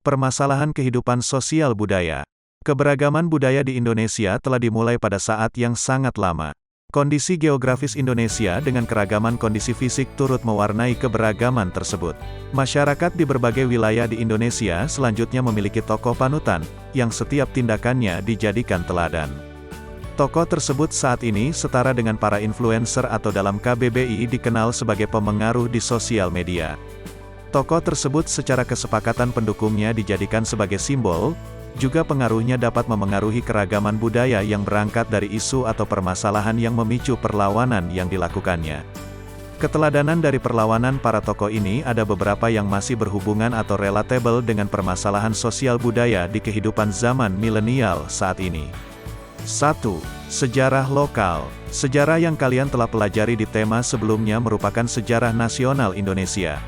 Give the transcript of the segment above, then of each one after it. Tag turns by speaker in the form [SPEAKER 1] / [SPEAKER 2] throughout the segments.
[SPEAKER 1] Permasalahan kehidupan sosial budaya. Keberagaman budaya di Indonesia telah dimulai pada saat yang sangat lama. Kondisi geografis Indonesia dengan keragaman kondisi fisik turut mewarnai keberagaman tersebut. Masyarakat di berbagai wilayah di Indonesia selanjutnya memiliki tokoh panutan, yang setiap tindakannya dijadikan teladan. Tokoh tersebut saat ini setara dengan para influencer atau dalam KBBI dikenal sebagai pemengaruh di sosial media. Tokoh tersebut secara kesepakatan pendukungnya dijadikan sebagai simbol, juga pengaruhnya dapat memengaruhi keragaman budaya yang berangkat dari isu atau permasalahan yang memicu perlawanan yang dilakukannya. Keteladanan dari perlawanan para tokoh ini ada beberapa yang masih berhubungan atau relatable dengan permasalahan sosial budaya di kehidupan zaman milenial saat ini. 1. Sejarah lokal. Sejarah yang kalian telah pelajari di tema sebelumnya merupakan sejarah nasional Indonesia.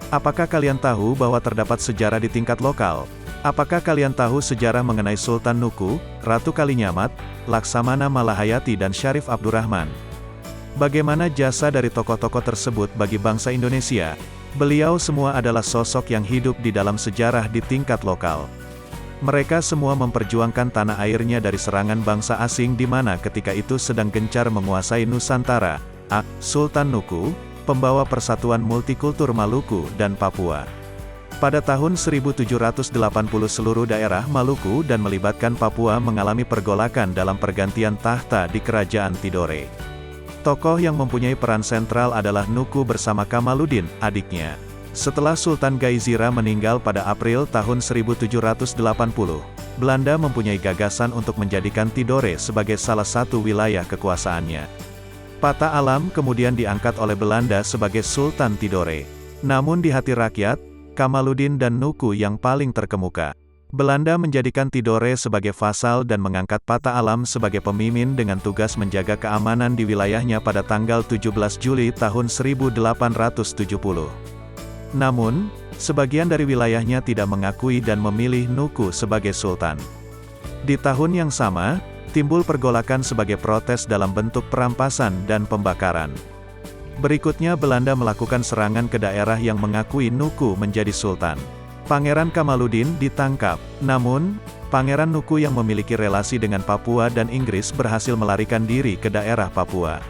[SPEAKER 1] Apakah kalian tahu bahwa terdapat sejarah di tingkat lokal? Apakah kalian tahu sejarah mengenai Sultan Nuku, Ratu Kalinyamat, Laksamana Malahayati dan Syarif Abdurrahman? Bagaimana jasa dari tokoh-tokoh tersebut bagi bangsa Indonesia? Beliau semua adalah sosok yang hidup di dalam sejarah di tingkat lokal. Mereka semua memperjuangkan tanah airnya dari serangan bangsa asing di mana ketika itu sedang gencar menguasai Nusantara. Sultan Nuku, pembawa persatuan multikultur Maluku dan Papua. Pada tahun 1780 seluruh daerah Maluku dan melibatkan Papua mengalami pergolakan dalam pergantian tahta di Kerajaan Tidore. Tokoh yang mempunyai peran sentral adalah Nuku bersama Kamaluddin, adiknya. Setelah Sultan Gaizira meninggal pada April tahun 1780, Belanda mempunyai gagasan untuk menjadikan Tidore sebagai salah satu wilayah kekuasaannya. Pata Alam kemudian diangkat oleh Belanda sebagai Sultan Tidore. Namun di hati rakyat, Kamaluddin dan Nuku yang paling terkemuka. Belanda menjadikan Tidore sebagai vasal dan mengangkat Pata Alam sebagai pemimpin dengan tugas menjaga keamanan di wilayahnya pada tanggal 17 Juli tahun 1870. Namun, sebagian dari wilayahnya tidak mengakui dan memilih Nuku sebagai sultan. Di tahun yang sama, timbul pergolakan sebagai protes dalam bentuk perampasan dan pembakaran. Berikutnya Belanda melakukan serangan ke daerah yang mengakui Nuku menjadi sultan. Pangeran Kamaluddin ditangkap, namun, Pangeran Nuku yang memiliki relasi dengan Papua dan Inggris berhasil melarikan diri ke daerah Papua.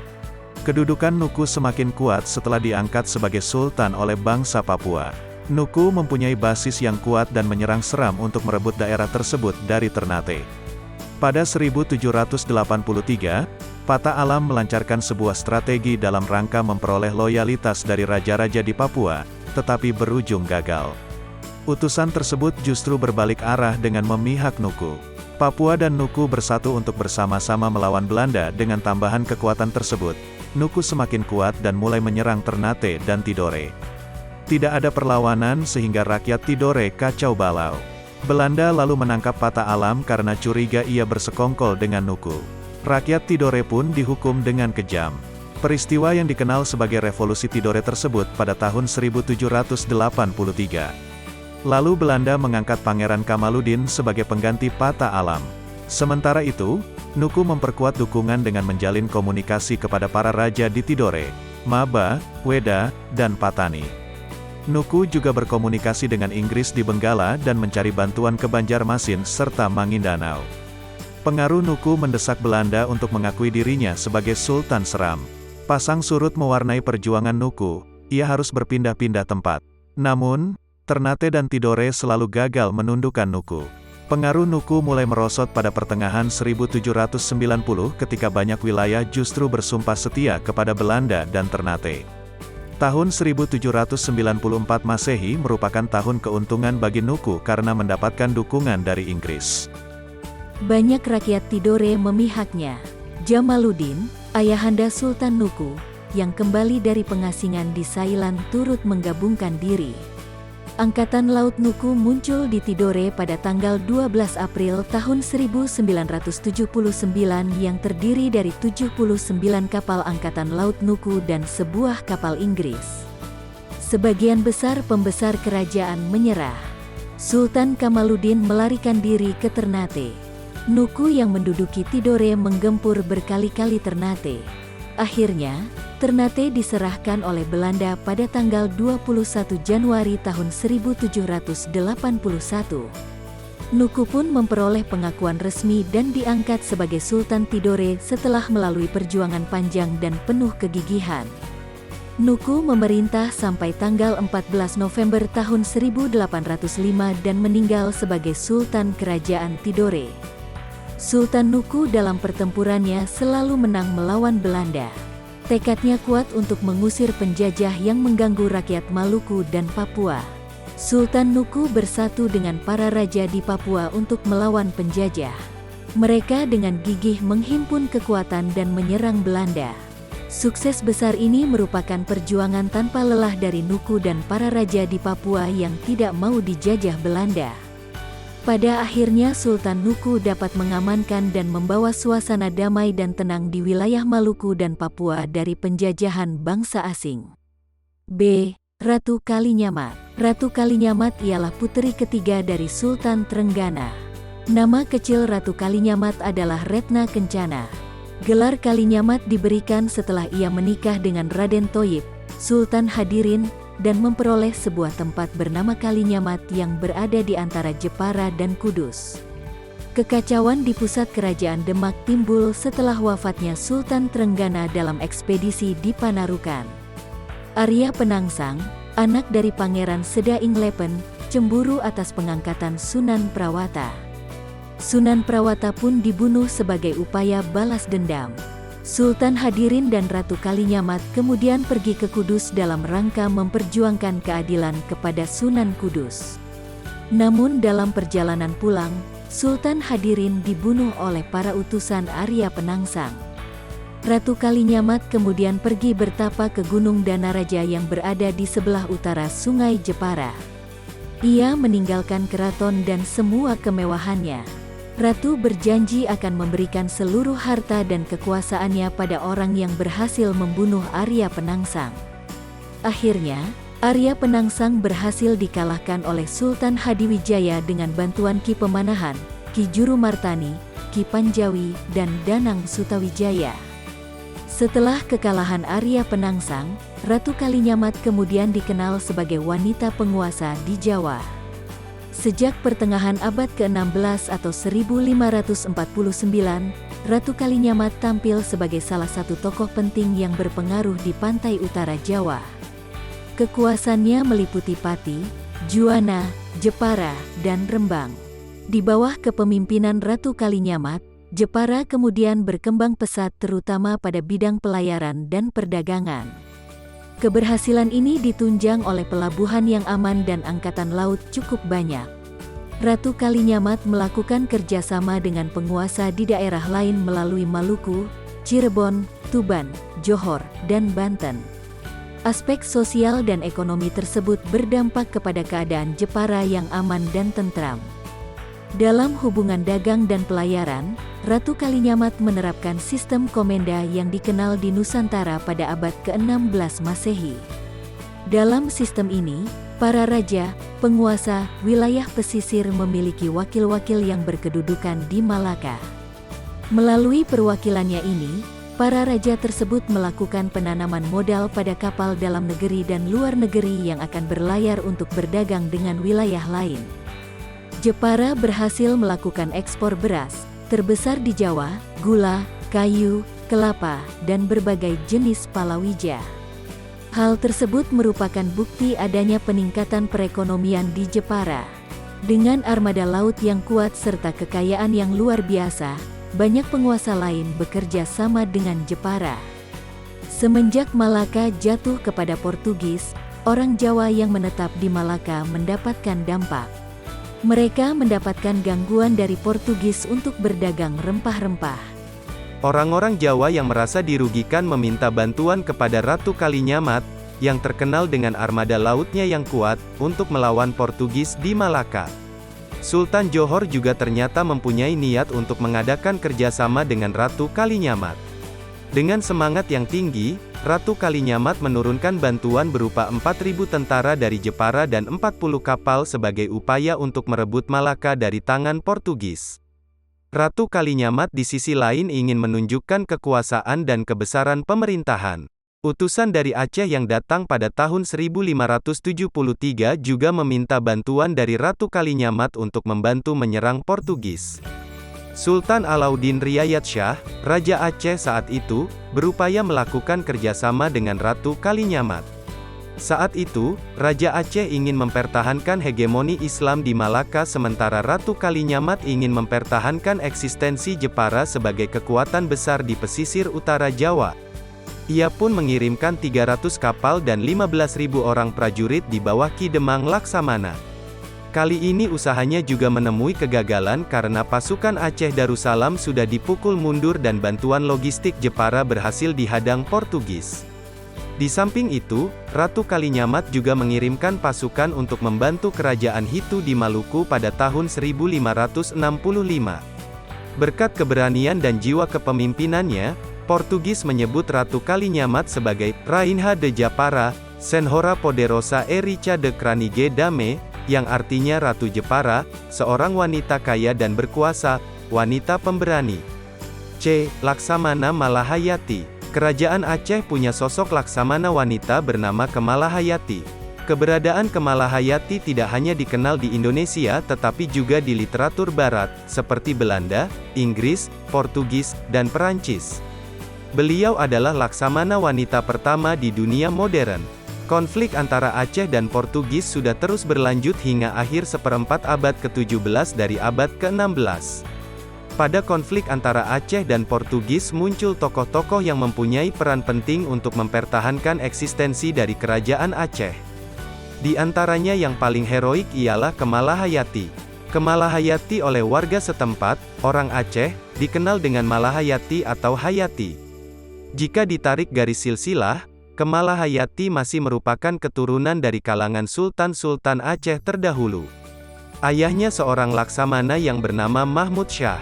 [SPEAKER 1] Kedudukan Nuku semakin kuat setelah diangkat sebagai sultan oleh bangsa Papua. Nuku mempunyai basis yang kuat dan menyerang seram untuk merebut daerah tersebut dari Ternate. Pada 1783, Pata Alam melancarkan sebuah strategi dalam rangka memperoleh loyalitas dari raja-raja di Papua, tetapi berujung gagal. Utusan tersebut justru berbalik arah dengan memihak Nuku. Papua dan Nuku bersatu untuk bersama-sama melawan Belanda dengan tambahan kekuatan tersebut. Nuku semakin kuat dan mulai menyerang Ternate dan Tidore. Tidak ada perlawanan sehingga rakyat Tidore kacau balau. Belanda lalu menangkap Pata Alam karena curiga ia bersekongkol dengan Nuku. Rakyat Tidore pun dihukum dengan kejam. Peristiwa yang dikenal sebagai Revolusi Tidore tersebut pada tahun 1783. Lalu Belanda mengangkat Pangeran Kamaluddin sebagai pengganti Pata Alam. Sementara itu, Nuku memperkuat dukungan dengan menjalin komunikasi kepada para raja di Tidore, Maba, Weda, dan Patani. Nuku juga berkomunikasi dengan Inggris di Benggala dan mencari bantuan ke Banjarmasin serta Mangindanao. Pengaruh Nuku mendesak Belanda untuk mengakui dirinya sebagai Sultan Seram. Pasang surut mewarnai perjuangan Nuku, ia harus berpindah-pindah tempat. Namun, Ternate dan Tidore selalu gagal menundukkan Nuku. Pengaruh Nuku mulai merosot pada pertengahan 1790 ketika banyak wilayah justru bersumpah setia kepada Belanda dan Ternate. Tahun 1794 Masehi merupakan tahun keuntungan bagi Nuku karena mendapatkan dukungan dari Inggris.
[SPEAKER 2] Banyak rakyat Tidore memihaknya. Jamaluddin, ayahanda Sultan Nuku, yang kembali dari pengasingan di Sailan turut menggabungkan diri. Angkatan Laut Nuku muncul di Tidore pada tanggal 12 April tahun 1979 yang terdiri dari 79 kapal Angkatan Laut Nuku dan sebuah kapal Inggris. Sebagian besar pembesar kerajaan menyerah. Sultan Kamaluddin melarikan diri ke Ternate. Nuku yang menduduki Tidore menggempur berkali-kali Ternate. Akhirnya, Ternate diserahkan oleh Belanda pada tanggal 21 Januari tahun 1781. Nuku pun memperoleh pengakuan resmi dan diangkat sebagai Sultan Tidore setelah melalui perjuangan panjang dan penuh kegigihan. Nuku memerintah sampai tanggal 14 November tahun 1805 dan meninggal sebagai Sultan Kerajaan Tidore. Sultan Nuku dalam pertempurannya selalu menang melawan Belanda. Tekadnya kuat untuk mengusir penjajah yang mengganggu rakyat Maluku dan Papua. Sultan Nuku bersatu dengan para raja di Papua untuk melawan penjajah. Mereka dengan gigih menghimpun kekuatan dan menyerang Belanda. Sukses besar ini merupakan perjuangan tanpa lelah dari Nuku dan para raja di Papua yang tidak mau dijajah Belanda. Pada akhirnya Sultan Nuku dapat mengamankan dan membawa suasana damai dan tenang di wilayah Maluku dan Papua dari penjajahan bangsa asing. B. Ratu Kalinyamat. Ratu Kalinyamat ialah puteri ketiga dari Sultan Trenggana. Nama kecil Ratu Kalinyamat adalah Retna Kencana. Gelar Kalinyamat diberikan setelah ia menikah dengan Raden Thoyib, Sultan Hadirin, dan memperoleh sebuah tempat bernama Kalinyamat yang berada di antara Jepara dan Kudus. Kekacauan di pusat kerajaan Demak timbul setelah wafatnya Sultan Trenggana dalam ekspedisi di Panarukan. Arya Penangsang, anak dari Pangeran Seda Inglepen, cemburu atas pengangkatan Sunan Prawata. Sunan Prawata pun dibunuh sebagai upaya balas dendam. Sultan Hadirin dan Ratu Kalinyamat kemudian pergi ke Kudus dalam rangka memperjuangkan keadilan kepada Sunan Kudus. Namun dalam perjalanan pulang, Sultan Hadirin dibunuh oleh para utusan Arya Penangsang. Ratu Kalinyamat kemudian pergi bertapa ke Gunung Danaraja yang berada di sebelah utara Sungai Jepara. Ia meninggalkan keraton dan semua kemewahannya. Ratu berjanji akan memberikan seluruh harta dan kekuasaannya pada orang yang berhasil membunuh Arya Penangsang. Akhirnya, Arya Penangsang berhasil dikalahkan oleh Sultan Hadiwijaya dengan bantuan Ki Pemanahan, Ki Jurumartani, Ki Panjawi, dan Danang Sutawijaya. Setelah kekalahan Arya Penangsang, Ratu Kalinyamat kemudian dikenal sebagai wanita penguasa di Jawa. Sejak pertengahan abad ke-16 atau 1549, Ratu Kalinyamat tampil sebagai salah satu tokoh penting yang berpengaruh di pantai utara Jawa. Kekuasaannya meliputi Pati, Juwana, Jepara, dan Rembang. Di bawah kepemimpinan Ratu Kalinyamat, Jepara kemudian berkembang pesat terutama pada bidang pelayaran dan perdagangan. Keberhasilan ini ditunjang oleh pelabuhan yang aman dan angkatan laut cukup banyak. Ratu Kalinyamat melakukan kerjasama dengan penguasa di daerah lain melalui Maluku, Cirebon, Tuban, Johor, dan Banten. Aspek sosial dan ekonomi tersebut berdampak kepada keadaan Jepara yang aman dan tentram. Dalam hubungan dagang dan pelayaran, Ratu Kalinyamat menerapkan sistem komenda yang dikenal di Nusantara pada abad ke-16 Masehi. Dalam sistem ini, para raja, penguasa, wilayah pesisir memiliki wakil-wakil yang berkedudukan di Malaka. Melalui perwakilannya ini, para raja tersebut melakukan penanaman modal pada kapal dalam negeri dan luar negeri yang akan berlayar untuk berdagang dengan wilayah lain. Jepara berhasil melakukan ekspor beras, terbesar di Jawa, gula, kayu, kelapa, dan berbagai jenis palawija. Hal tersebut merupakan bukti adanya peningkatan perekonomian di Jepara. Dengan armada laut yang kuat serta kekayaan yang luar biasa, banyak penguasa lain bekerja sama dengan Jepara. Semenjak Malaka jatuh kepada Portugis, orang Jawa yang menetap di Malaka mendapatkan dampak. Mereka mendapatkan gangguan dari Portugis untuk berdagang rempah-rempah.
[SPEAKER 3] Orang-orang Jawa yang merasa dirugikan meminta bantuan kepada Ratu Kalinyamat, yang terkenal dengan armada lautnya yang kuat, untuk melawan Portugis di Malaka. Sultan Johor juga ternyata mempunyai niat untuk mengadakan kerjasama dengan Ratu Kalinyamat. Dengan semangat yang tinggi, Ratu Kalinyamat menurunkan bantuan berupa 4.000 tentara dari Jepara dan 40 kapal sebagai upaya untuk merebut Malaka dari tangan Portugis. Ratu Kalinyamat di sisi lain ingin menunjukkan kekuasaan dan kebesaran pemerintahan. Utusan dari Aceh yang datang pada tahun 1573 juga meminta bantuan dari Ratu Kalinyamat untuk membantu menyerang Portugis. Sultan Alauddin Riayat Shah, Raja Aceh saat itu, berupaya melakukan kerjasama dengan Ratu Kalinyamat. Saat itu, Raja Aceh ingin mempertahankan hegemoni Islam di Malaka sementara Ratu Kalinyamat ingin mempertahankan eksistensi Jepara sebagai kekuatan besar di pesisir utara Jawa. Ia pun mengirimkan 300 kapal dan 15.000 orang prajurit di bawah Ki Demang Laksamana. Kali ini usahanya juga menemui kegagalan karena pasukan Aceh Darussalam sudah dipukul mundur dan bantuan logistik Jepara berhasil dihadang Portugis. Di samping itu, Ratu Kalinyamat juga mengirimkan pasukan untuk membantu kerajaan Hitu di Maluku pada tahun 1565. Berkat keberanian dan jiwa kepemimpinannya, Portugis menyebut Ratu Kalinyamat sebagai Rainha de Japara, Senhora Poderosa e Rica de Kranige Dame, yang artinya Ratu Jepara, seorang wanita kaya dan berkuasa, wanita pemberani. C. Laksamana Malahayati. Kerajaan Aceh punya sosok laksamana wanita bernama Kemalahayati. Keberadaan Kemalahayati tidak hanya dikenal di Indonesia tetapi juga di literatur barat, seperti Belanda, Inggris, Portugis, dan Perancis. Beliau adalah laksamana wanita pertama di dunia modern. Konflik antara Aceh dan Portugis sudah terus berlanjut hingga akhir seperempat abad ke-17 dari abad ke-16. Pada konflik antara Aceh dan Portugis muncul tokoh-tokoh yang mempunyai peran penting untuk mempertahankan eksistensi dari kerajaan Aceh. Di antaranya yang paling heroik ialah Kemalahayati. Kemalahayati oleh warga setempat, orang Aceh, dikenal dengan Malahayati atau Hayati. Jika ditarik garis silsilah, Kemalahayati masih merupakan keturunan dari kalangan sultan-sultan Aceh terdahulu. Ayahnya seorang laksamana yang bernama Mahmud Shah.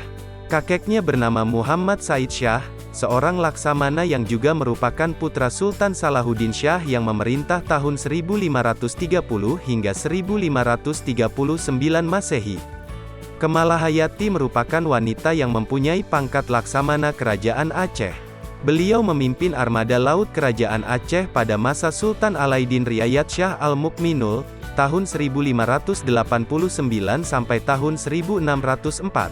[SPEAKER 3] Kakeknya bernama Muhammad Said Shah, seorang laksamana yang juga merupakan putra Sultan Salahuddin Shah yang memerintah tahun 1530 hingga 1539 Masehi. Kemalahayati merupakan wanita yang mempunyai pangkat laksamana kerajaan Aceh. Beliau memimpin armada laut kerajaan Aceh pada masa Sultan Alauddin Riayat Shah Al-Mukminul, tahun 1589 sampai tahun 1604.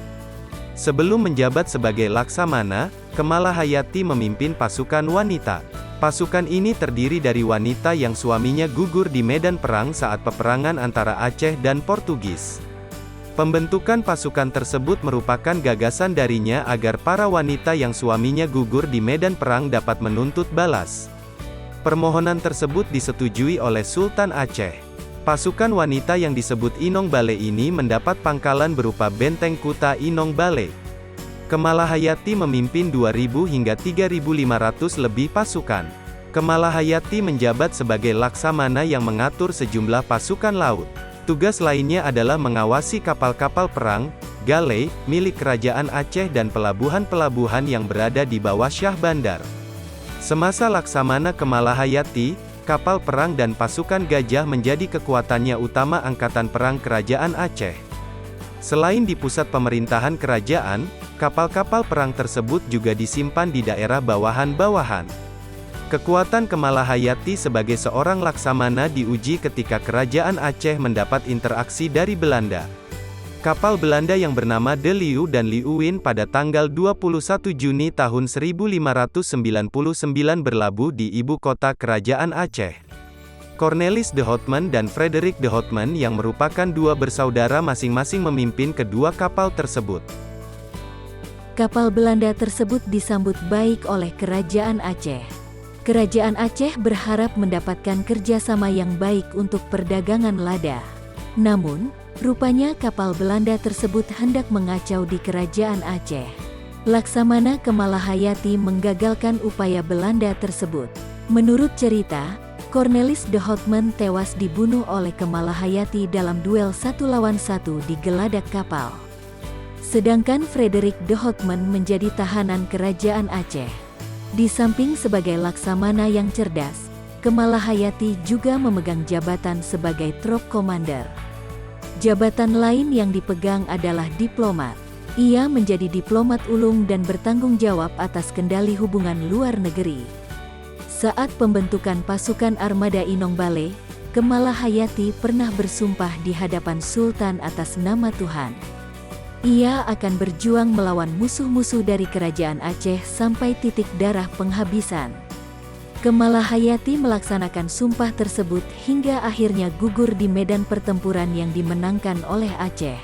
[SPEAKER 3] Sebelum menjabat sebagai laksamana, Kemalahayati memimpin pasukan wanita. Pasukan ini terdiri dari wanita yang suaminya gugur di medan perang saat peperangan antara Aceh dan Portugis. Pembentukan pasukan tersebut merupakan gagasan darinya agar para wanita yang suaminya gugur di medan perang dapat menuntut balas. Permohonan tersebut disetujui oleh Sultan Aceh. Pasukan wanita yang disebut Inong Bale ini mendapat pangkalan berupa benteng Kuta Inong Bale. Kemalahayati memimpin 2.000 hingga 3.500 lebih pasukan. Kemalahayati menjabat sebagai laksamana yang mengatur sejumlah pasukan laut. Tugas lainnya adalah mengawasi kapal-kapal perang, galei, milik kerajaan Aceh dan pelabuhan-pelabuhan yang berada di bawah Syah Bandar. Semasa laksamana Kemalahayati, kapal perang dan pasukan gajah menjadi kekuatannya utama angkatan perang kerajaan Aceh. Selain di pusat pemerintahan kerajaan, kapal-kapal perang tersebut juga disimpan di daerah bawahan-bawahan. Kekuatan Kemalahayati sebagai seorang laksamana diuji ketika kerajaan Aceh mendapat interaksi dari Belanda. Kapal Belanda yang bernama De Leeuw dan Leeuwin pada tanggal 21 Juni tahun 1599 berlabuh di ibu kota kerajaan Aceh. Cornelis de Houtman dan Frederik de Houtman yang merupakan dua bersaudara masing-masing memimpin kedua kapal tersebut.
[SPEAKER 2] Kapal Belanda tersebut disambut baik oleh kerajaan Aceh. Kerajaan Aceh berharap mendapatkan kerjasama yang baik untuk perdagangan lada. Namun, rupanya kapal Belanda tersebut hendak mengacau di kerajaan Aceh. Laksamana Kemalahayati menggagalkan upaya Belanda tersebut. Menurut cerita, Cornelis de Houtman tewas dibunuh oleh Kemalahayati dalam duel 1 lawan 1 di geladak kapal. Sedangkan Frederik de Houtman menjadi tahanan kerajaan Aceh. Di samping sebagai laksamana yang cerdas, Kemalahayati juga memegang jabatan sebagai troop commander. Jabatan lain yang dipegang adalah diplomat. Ia menjadi diplomat ulung dan bertanggung jawab atas kendali hubungan luar negeri. Saat pembentukan pasukan armada Inongbale, Kemalahayati pernah bersumpah di hadapan Sultan atas nama Tuhan. Ia akan berjuang melawan musuh-musuh dari kerajaan Aceh sampai titik darah penghabisan. Kemalahayati melaksanakan sumpah tersebut hingga akhirnya gugur di medan pertempuran yang dimenangkan oleh Aceh.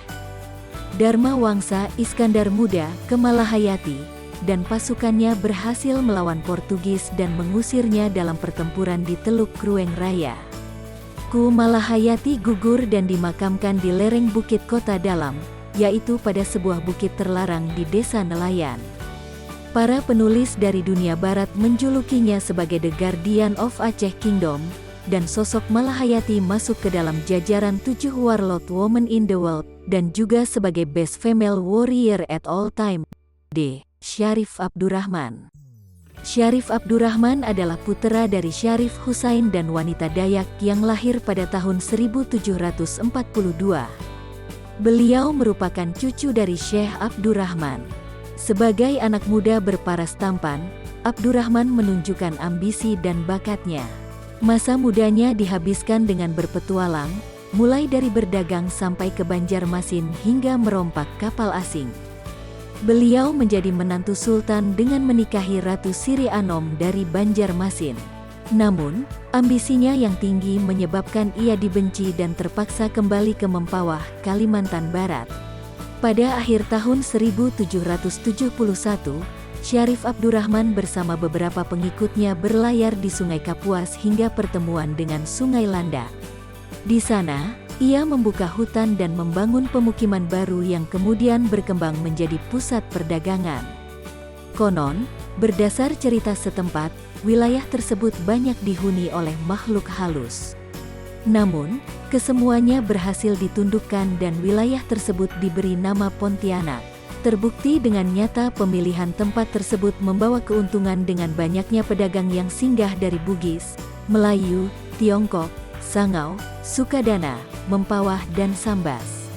[SPEAKER 2] Dharma Wangsa Iskandar Muda, Kemalahayati, dan pasukannya berhasil melawan Portugis dan mengusirnya dalam pertempuran di Teluk Krueng Raya. Kemalahayati gugur dan dimakamkan di lereng Bukit Kota Dalam, yaitu pada sebuah bukit terlarang di Desa Nelayan. Para penulis dari dunia barat menjulukinya sebagai The Guardian of Aceh Kingdom, dan sosok Malahayati masuk ke dalam jajaran 7 warlord women in the world, dan juga sebagai best female warrior at all time. D. Syarif Abdurrahman. Syarif Abdurrahman adalah putera dari Syarif Husain dan wanita Dayak yang lahir pada tahun 1742. Beliau merupakan cucu dari Syekh Abdurrahman. Sebagai anak muda berparas tampan, Abdurrahman menunjukkan ambisi dan bakatnya. Masa mudanya dihabiskan dengan berpetualang, mulai dari berdagang sampai ke Banjarmasin hingga merompak kapal asing. Beliau menjadi menantu sultan dengan menikahi Ratu Siri Anom dari Banjarmasin. Namun, ambisinya yang tinggi menyebabkan ia dibenci dan terpaksa kembali ke Mempawah, Kalimantan Barat. Pada akhir tahun 1771, Syarif Abdurrahman bersama beberapa pengikutnya berlayar di Sungai Kapuas hingga pertemuan dengan Sungai Landak. Di sana, ia membuka hutan dan membangun pemukiman baru yang kemudian berkembang menjadi pusat perdagangan. Konon, berdasar cerita setempat, wilayah tersebut banyak dihuni oleh makhluk halus. Namun, kesemuanya berhasil ditundukkan dan wilayah tersebut diberi nama Pontianak. Terbukti dengan nyata pemilihan tempat tersebut membawa keuntungan dengan banyaknya pedagang yang singgah dari Bugis, Melayu, Tiongkok, Sangau, Sukadana, Mempawah dan Sambas.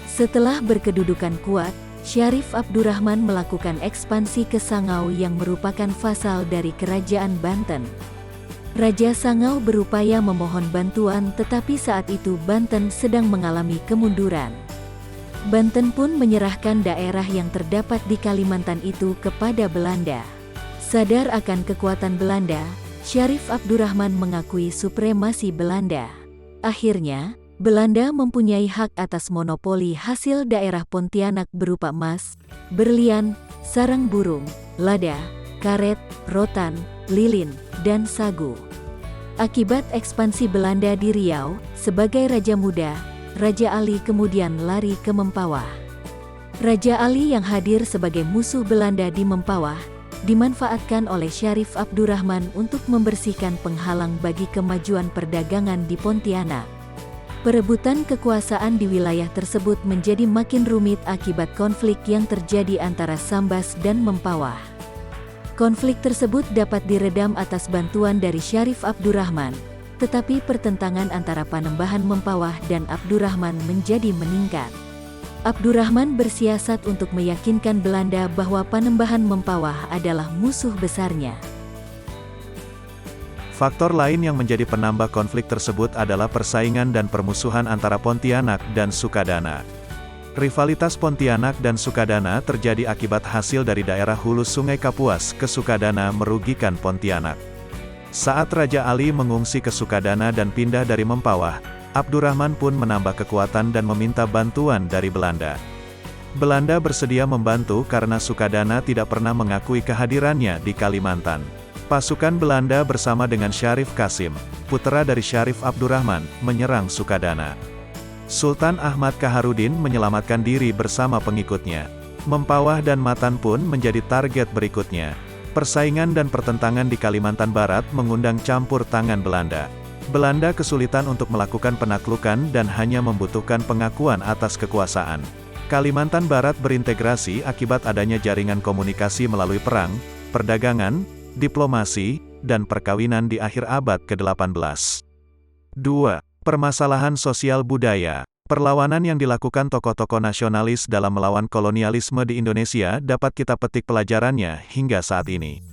[SPEAKER 2] Setelah berkedudukan kuat, Syarif Abdurrahman melakukan ekspansi ke Sangau yang merupakan vasal dari Kerajaan Banten. Raja Sangau berupaya memohon bantuan tetapi saat itu Banten sedang mengalami kemunduran. Banten pun menyerahkan daerah yang terdapat di Kalimantan itu kepada Belanda. Sadar akan kekuatan Belanda, Syarif Abdurrahman mengakui supremasi Belanda. Akhirnya, Belanda mempunyai hak atas monopoli hasil daerah Pontianak berupa emas, berlian, sarang burung, lada, karet, rotan, lilin, dan sagu. Akibat ekspansi Belanda di Riau, sebagai Raja Muda, Raja Ali kemudian lari ke Mempawah. Raja Ali yang hadir sebagai musuh Belanda di Mempawah, dimanfaatkan oleh Syarif Abdurrahman untuk membersihkan penghalang bagi kemajuan perdagangan di Pontianak. Perebutan kekuasaan di wilayah tersebut menjadi makin rumit akibat konflik yang terjadi antara Sambas dan Mempawah. Konflik tersebut dapat diredam atas bantuan dari Syarif Abdurrahman, tetapi pertentangan antara Panembahan Mempawah dan Abdurrahman menjadi meningkat. Abdurrahman bersiasat untuk meyakinkan Belanda bahwa Panembahan Mempawah adalah musuh besarnya.
[SPEAKER 1] Faktor lain yang menjadi penambah konflik tersebut adalah persaingan dan permusuhan antara Pontianak dan Sukadana. Rivalitas Pontianak dan Sukadana terjadi akibat hasil dari daerah hulu Sungai Kapuas ke Sukadana merugikan Pontianak. Saat Raja Ali mengungsi ke Sukadana dan pindah dari Mempawah, Abdurrahman pun menambah kekuatan dan meminta bantuan dari Belanda. Belanda bersedia membantu karena Sukadana tidak pernah mengakui kehadirannya di Kalimantan. Pasukan Belanda bersama dengan Syarif Kasim, putra dari Syarif Abdurrahman, menyerang Sukadana. Sultan Ahmad Kaharudin menyelamatkan diri bersama pengikutnya. Mempawah dan Matan pun menjadi target berikutnya. Persaingan dan pertentangan di Kalimantan Barat mengundang campur tangan Belanda. Belanda kesulitan untuk melakukan penaklukan dan hanya membutuhkan pengakuan atas kekuasaan. Kalimantan Barat berintegrasi akibat adanya jaringan komunikasi melalui perang, perdagangan, diplomasi, dan perkawinan di akhir abad ke-18. 2. Permasalahan sosial budaya. Perlawanan yang dilakukan tokoh-tokoh nasionalis dalam melawan kolonialisme di Indonesia dapat kita petik pelajarannya hingga saat ini.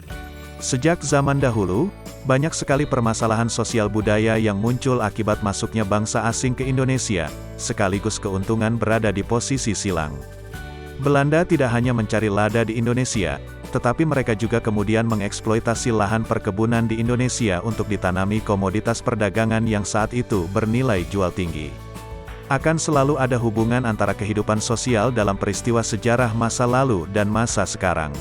[SPEAKER 1] Sejak zaman dahulu, banyak sekali permasalahan sosial budaya yang muncul akibat masuknya bangsa asing ke Indonesia, sekaligus keuntungan berada di posisi silang. Belanda tidak hanya mencari lada di Indonesia, tetapi mereka juga kemudian mengeksploitasi lahan perkebunan di Indonesia untuk ditanami komoditas perdagangan yang saat itu bernilai jual tinggi. Akan selalu ada hubungan antara kehidupan sosial dalam peristiwa sejarah masa lalu dan masa sekarang.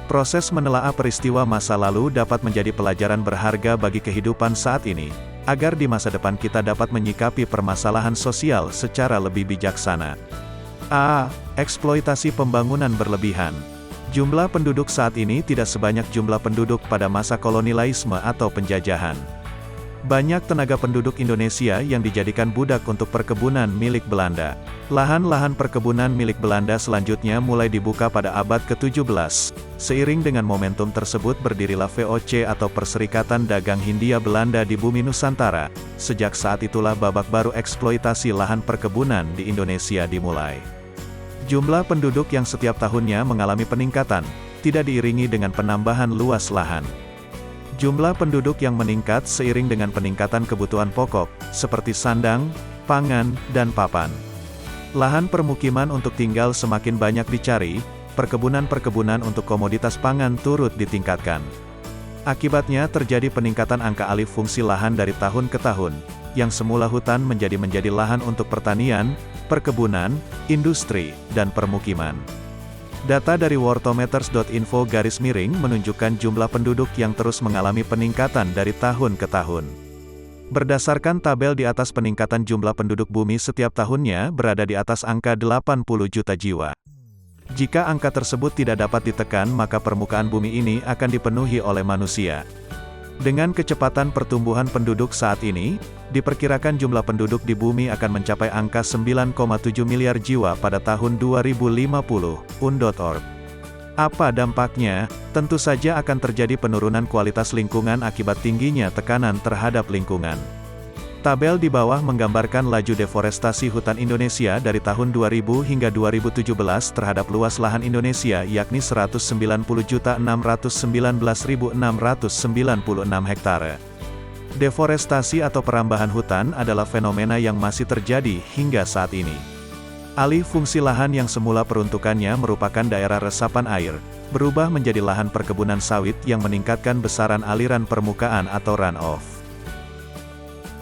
[SPEAKER 1] Proses menelaah peristiwa masa lalu dapat menjadi pelajaran berharga bagi kehidupan saat ini, agar di masa depan kita dapat menyikapi permasalahan sosial secara lebih bijaksana. A. Eksploitasi pembangunan berlebihan. Jumlah penduduk saat ini tidak sebanyak jumlah penduduk pada masa kolonialisme atau penjajahan. Banyak tenaga penduduk Indonesia yang dijadikan budak untuk perkebunan milik Belanda. Lahan-lahan perkebunan milik Belanda selanjutnya mulai dibuka pada abad ke-17. Seiring dengan momentum tersebut berdirilah VOC atau Perserikatan Dagang Hindia Belanda di bumi Nusantara. Sejak saat itulah babak baru eksploitasi lahan perkebunan di Indonesia dimulai. Jumlah penduduk yang setiap tahunnya mengalami peningkatan, tidak diiringi dengan penambahan luas lahan. Jumlah penduduk yang meningkat seiring dengan peningkatan kebutuhan pokok, seperti sandang, pangan, dan papan. Lahan permukiman untuk tinggal semakin banyak dicari, perkebunan-perkebunan untuk komoditas pangan turut ditingkatkan. Akibatnya terjadi peningkatan angka alih fungsi lahan dari tahun ke tahun, yang semula hutan menjadi lahan untuk pertanian, perkebunan, industri, dan permukiman. Data dari worldometers.info menunjukkan jumlah penduduk yang terus mengalami peningkatan dari tahun ke tahun. Berdasarkan tabel di atas, peningkatan jumlah penduduk bumi setiap tahunnya berada di atas angka 80 juta jiwa. Jika angka tersebut tidak dapat ditekan, maka permukaan bumi ini akan dipenuhi oleh manusia. Dengan kecepatan pertumbuhan penduduk saat ini, diperkirakan jumlah penduduk di bumi akan mencapai angka 9,7 miliar jiwa pada tahun 2050, UN.org. Apa dampaknya? Tentu saja akan terjadi penurunan kualitas lingkungan akibat tingginya tekanan terhadap lingkungan. Tabel di bawah menggambarkan laju deforestasi hutan Indonesia dari tahun 2000 hingga 2017 terhadap luas lahan Indonesia, yakni 190.619.696 hektare. Deforestasi atau perambahan hutan adalah fenomena yang masih terjadi hingga saat ini. Alih fungsi lahan yang semula peruntukannya merupakan daerah resapan air, berubah menjadi lahan perkebunan sawit yang meningkatkan besaran aliran permukaan atau runoff.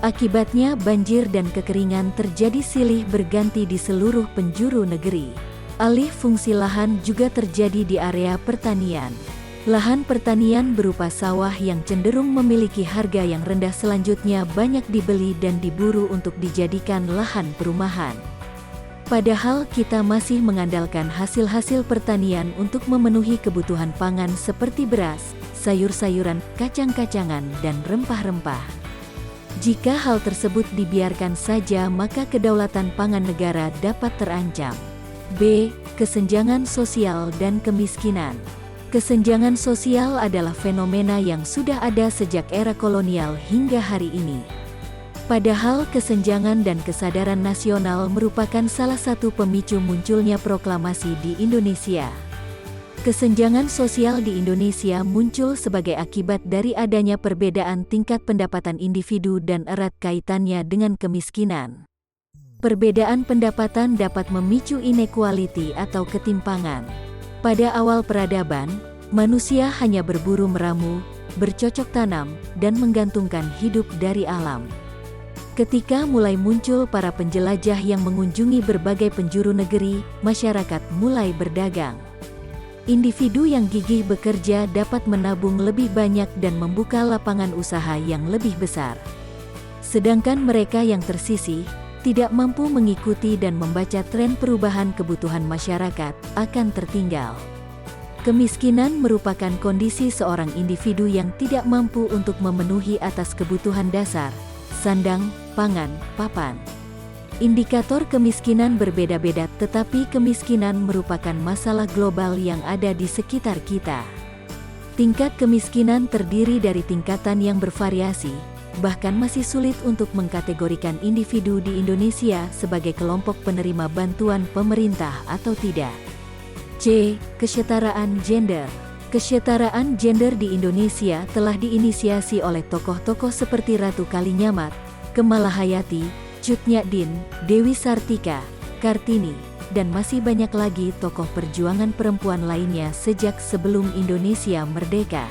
[SPEAKER 2] Akibatnya banjir dan kekeringan terjadi silih berganti di seluruh penjuru negeri. Alih fungsi lahan juga terjadi di area pertanian. Lahan pertanian berupa sawah yang cenderung memiliki harga yang rendah selanjutnya banyak dibeli dan diburu untuk dijadikan lahan perumahan. Padahal kita masih mengandalkan hasil-hasil pertanian untuk memenuhi kebutuhan pangan seperti beras, sayur-sayuran, kacang-kacangan, dan rempah-rempah. Jika hal tersebut dibiarkan saja, maka kedaulatan pangan negara dapat terancam. B. Kesenjangan sosial dan kemiskinan. Kesenjangan sosial adalah fenomena yang sudah ada sejak era kolonial hingga hari ini. Padahal kesenjangan dan kesadaran nasional merupakan salah satu pemicu munculnya proklamasi di Indonesia. Kesenjangan sosial di Indonesia muncul sebagai akibat dari adanya perbedaan tingkat pendapatan individu dan erat kaitannya dengan kemiskinan. Perbedaan pendapatan dapat memicu inequality atau ketimpangan. Pada awal peradaban, manusia hanya berburu meramu, bercocok tanam, dan menggantungkan hidup dari alam. Ketika mulai muncul para penjelajah yang mengunjungi berbagai penjuru negeri, masyarakat mulai berdagang. Individu yang gigih bekerja dapat menabung lebih banyak dan membuka lapangan usaha yang lebih besar. Sedangkan mereka yang tersisih, tidak mampu mengikuti dan membaca tren perubahan kebutuhan masyarakat, akan tertinggal. Kemiskinan merupakan kondisi seorang individu yang tidak mampu untuk memenuhi atas kebutuhan dasar, sandang, pangan, papan. Indikator kemiskinan berbeda-beda, tetapi kemiskinan merupakan masalah global yang ada di sekitar kita. Tingkat kemiskinan terdiri dari tingkatan yang bervariasi, bahkan masih sulit untuk mengkategorikan individu di Indonesia sebagai kelompok penerima bantuan pemerintah atau tidak. C. Kesetaraan gender. Kesetaraan gender di Indonesia telah diinisiasi oleh tokoh-tokoh seperti Ratu Kalinyamat, Kemala Hayati, Cut Nyak-Dien, Dewi Sartika, Kartini, dan masih banyak lagi tokoh perjuangan perempuan lainnya sejak sebelum Indonesia merdeka.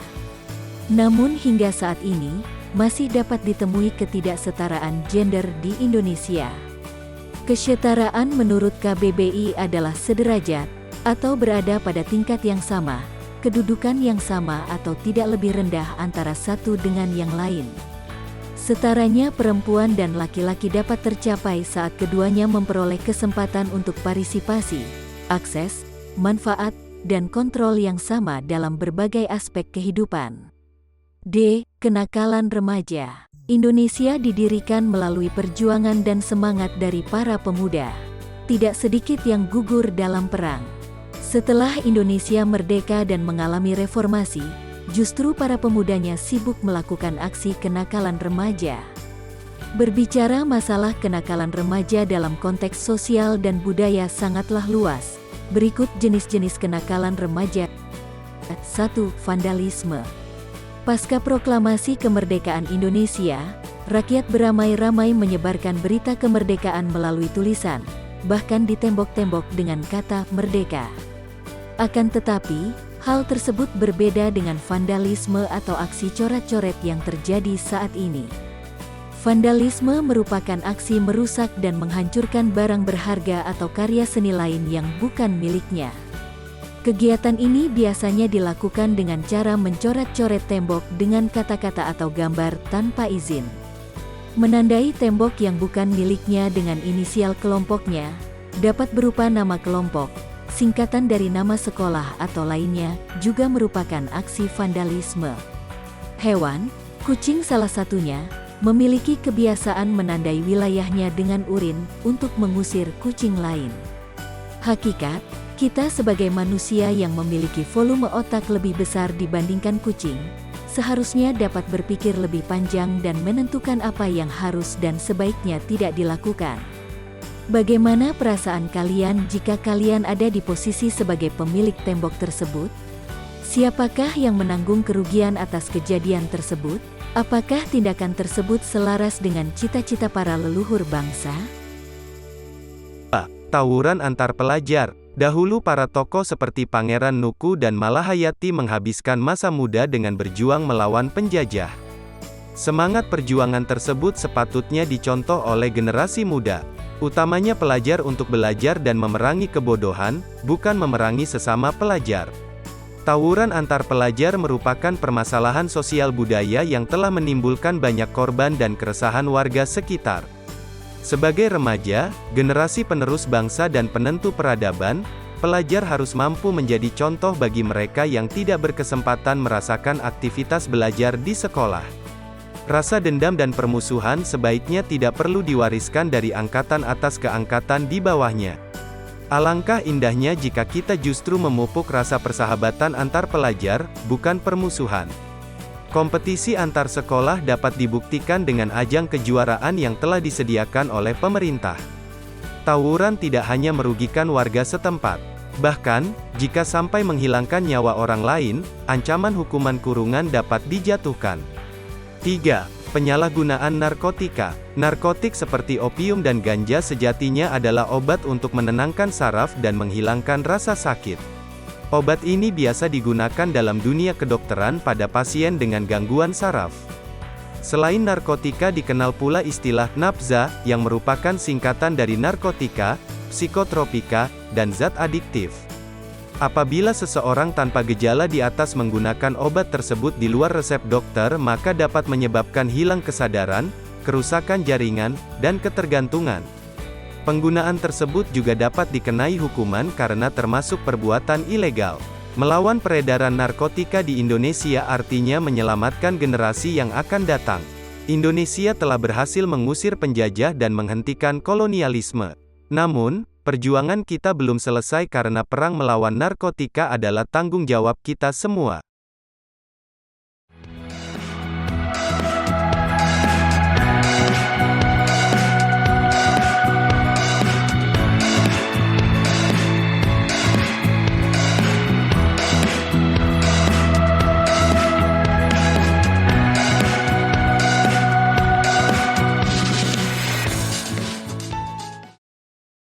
[SPEAKER 2] Namun hingga saat ini, masih dapat ditemui ketidaksetaraan gender di Indonesia. Kesetaraan menurut KBBI adalah sederajat, atau berada pada tingkat yang sama, kedudukan yang sama atau tidak lebih rendah antara satu dengan yang lain. Setaranya perempuan dan laki-laki dapat tercapai saat keduanya memperoleh kesempatan untuk partisipasi, akses, manfaat, dan kontrol yang sama dalam berbagai aspek kehidupan. D. Kenakalan remaja. Indonesia didirikan melalui perjuangan dan semangat dari para pemuda. Tidak sedikit yang gugur dalam perang. Setelah Indonesia merdeka dan mengalami reformasi, justru para pemudanya sibuk melakukan aksi kenakalan remaja. Berbicara masalah kenakalan remaja dalam konteks sosial dan budaya sangatlah luas. Berikut jenis-jenis kenakalan remaja. 1. Vandalisme. Pasca proklamasi kemerdekaan Indonesia, rakyat beramai-ramai menyebarkan berita kemerdekaan melalui tulisan, bahkan di tembok-tembok dengan kata "merdeka". Akan tetapi, hal tersebut berbeda dengan vandalisme atau aksi coret-coret yang terjadi saat ini. Vandalisme merupakan aksi merusak dan menghancurkan barang berharga atau karya seni lain yang bukan miliknya. Kegiatan ini biasanya dilakukan dengan cara mencoret-coret tembok dengan kata-kata atau gambar tanpa izin. Menandai tembok yang bukan miliknya dengan inisial kelompoknya, dapat berupa nama kelompok, singkatan dari nama sekolah atau lainnya, juga merupakan aksi vandalisme. Hewan, kucing salah satunya, memiliki kebiasaan menandai wilayahnya dengan urin untuk mengusir kucing lain. Hakikat, kita sebagai manusia yang memiliki volume otak lebih besar dibandingkan kucing, seharusnya dapat berpikir lebih panjang dan menentukan apa yang harus dan sebaiknya tidak dilakukan. Bagaimana perasaan kalian jika kalian ada di posisi sebagai pemilik tembok tersebut? Siapakah yang menanggung kerugian atas kejadian tersebut? Apakah tindakan tersebut selaras dengan cita-cita para leluhur bangsa?
[SPEAKER 3] Tawuran antar pelajar. Dahulu para tokoh seperti Pangeran Nuku dan Malahayati menghabiskan masa muda dengan berjuang melawan penjajah. Semangat perjuangan tersebut sepatutnya dicontoh oleh generasi muda, utamanya pelajar untuk belajar dan memerangi kebodohan, bukan memerangi sesama pelajar. Tawuran antar pelajar merupakan permasalahan sosial budaya yang telah menimbulkan banyak korban dan keresahan warga sekitar. Sebagai remaja, generasi penerus bangsa dan penentu peradaban, pelajar harus mampu menjadi contoh bagi mereka yang tidak berkesempatan merasakan aktivitas belajar di sekolah. Rasa dendam dan permusuhan sebaiknya tidak perlu diwariskan dari angkatan atas ke angkatan di bawahnya. Alangkah indahnya jika kita justru memupuk rasa persahabatan antar pelajar, bukan permusuhan. Kompetisi antar sekolah dapat dibuktikan dengan ajang kejuaraan yang telah disediakan oleh pemerintah. Tawuran tidak hanya merugikan warga setempat. Bahkan, jika sampai menghilangkan nyawa orang lain, ancaman hukuman kurungan dapat dijatuhkan. 3. Penyalahgunaan narkotika. Narkotik seperti opium dan ganja sejatinya adalah obat untuk menenangkan saraf dan menghilangkan rasa sakit. Obat ini biasa digunakan dalam dunia kedokteran pada pasien dengan gangguan saraf. Selain narkotika dikenal pula istilah nafza, yang merupakan singkatan dari narkotika, psikotropika, dan zat adiktif. Apabila seseorang tanpa gejala di atas menggunakan obat tersebut di luar resep dokter, maka dapat menyebabkan hilang kesadaran, kerusakan jaringan, dan ketergantungan. Penggunaan tersebut juga dapat dikenai hukuman karena termasuk perbuatan ilegal. Melawan peredaran narkotika di Indonesia artinya menyelamatkan generasi yang akan datang. Indonesia telah berhasil mengusir penjajah dan menghentikan kolonialisme. Namun, perjuangan kita belum selesai karena perang melawan narkotika adalah tanggung jawab kita semua.